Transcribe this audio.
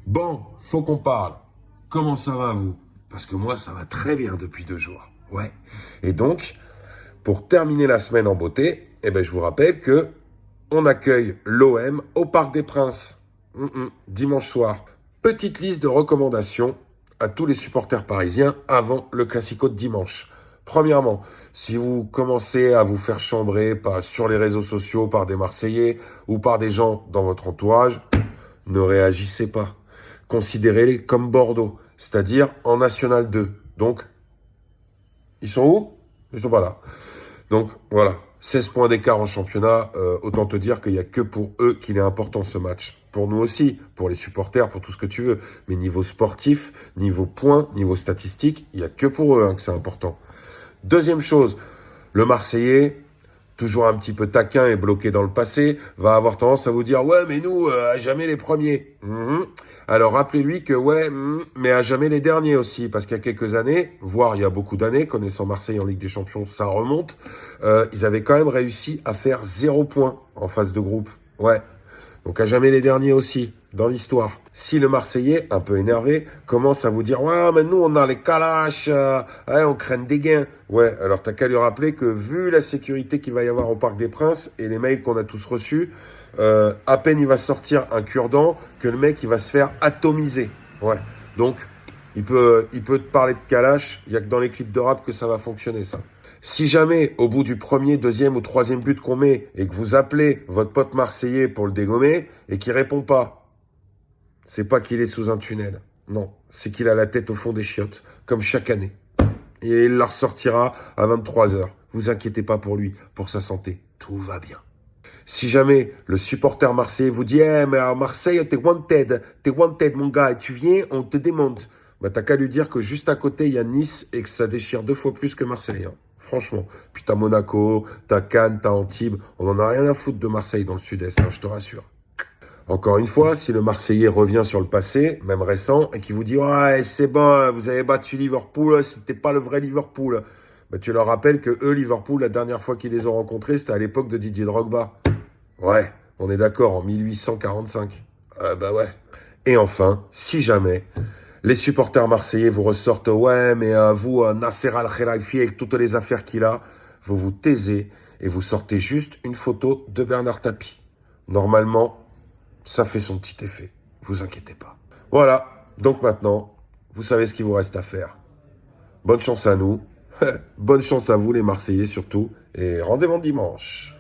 Bon, faut qu'on parle. Comment ça va, vous? Parce que moi, ça va très bien depuis 2 jours. Ouais. Et donc, pour terminer la semaine en beauté, je vous rappelle que on accueille l'OM au Parc des Princes, dimanche soir. Petite liste de recommandations à tous les supporters parisiens avant le Classico de dimanche. Premièrement, si vous commencez à vous faire chambrer sur les réseaux sociaux par des Marseillais ou par des gens dans votre entourage, ne réagissez pas. Considérez-les comme Bordeaux, c'est-à-dire en National 2. Donc, ils sont où? Ils sont pas là. Donc, voilà. 16 points d'écart en championnat, autant te dire qu'il n'y a que pour eux qu'il est important ce match. Pour nous aussi, pour les supporters, pour tout ce que tu veux. Mais niveau sportif, niveau points, niveau statistique, il n'y a que pour eux que c'est important. Deuxième chose, le Marseillais, toujours un petit peu taquin et bloqué dans le passé, va avoir tendance à vous dire « Ouais, mais nous, à jamais les premiers. Alors rappelez-lui que ouais, mais à jamais les derniers aussi, parce qu'il y a quelques années, voire il y a beaucoup d'années, connaissant Marseille en Ligue des Champions, ça remonte, ils avaient quand même réussi à faire 0 point en phase de groupe. Ouais. Donc à jamais les derniers aussi, dans l'histoire. Si le Marseillais, un peu énervé, commence à vous dire « Ouais, mais nous, on a les calaches, on craint des gains. » Ouais, alors t'as qu'à lui rappeler que vu la sécurité qu'il va y avoir au Parc des Princes et les mails qu'on a tous reçus, à peine il va sortir un cure-dent que le mec, il va se faire atomiser. Ouais, donc il peut te parler de calache, il n'y a que dans les clips de rap que ça va fonctionner, ça. Si jamais, au bout du premier, deuxième ou troisième but qu'on met et que vous appelez votre pote marseillais pour le dégommer et qu'il répond pas, c'est pas qu'il est sous un tunnel. Non, c'est qu'il a la tête au fond des chiottes, comme chaque année. Et il la ressortira à 23h. Vous inquiétez pas pour lui, pour sa santé. Tout va bien. Si jamais le supporter marseillais vous dit mais à Marseille, t'es wanted, mon gars, et tu viens, on te démonte. » Bah, t'as qu'à lui dire que juste à côté, il y a Nice et que ça déchire 2 fois plus que Marseille. Hein. Franchement. Puis t'as Monaco, t'as Cannes, t'as Antibes. On en a rien à foutre de Marseille dans le sud-est, hein, je te rassure. Encore une fois, si le Marseillais revient sur le passé, même récent, et qui vous dit « Ouais, c'est bon, vous avez battu Liverpool, c'était pas le vrai Liverpool. » Bah, tu leur rappelles que eux, Liverpool, la dernière fois qu'ils les ont rencontrés, c'était à l'époque de Didier Drogba. Ouais, on est d'accord, en 1845. Ah bah ouais. Et enfin, si jamais les supporters marseillais vous ressortent « Ouais, mais vous, Nasser Al-Khelaifi, avec toutes les affaires qu'il a », vous vous taisez et vous sortez juste une photo de Bernard Tapie. Normalement, ça fait son petit effet. Vous inquiétez pas. Voilà, donc maintenant, vous savez ce qu'il vous reste à faire. Bonne chance à nous, bonne chance à vous les Marseillais surtout, et rendez-vous dimanche.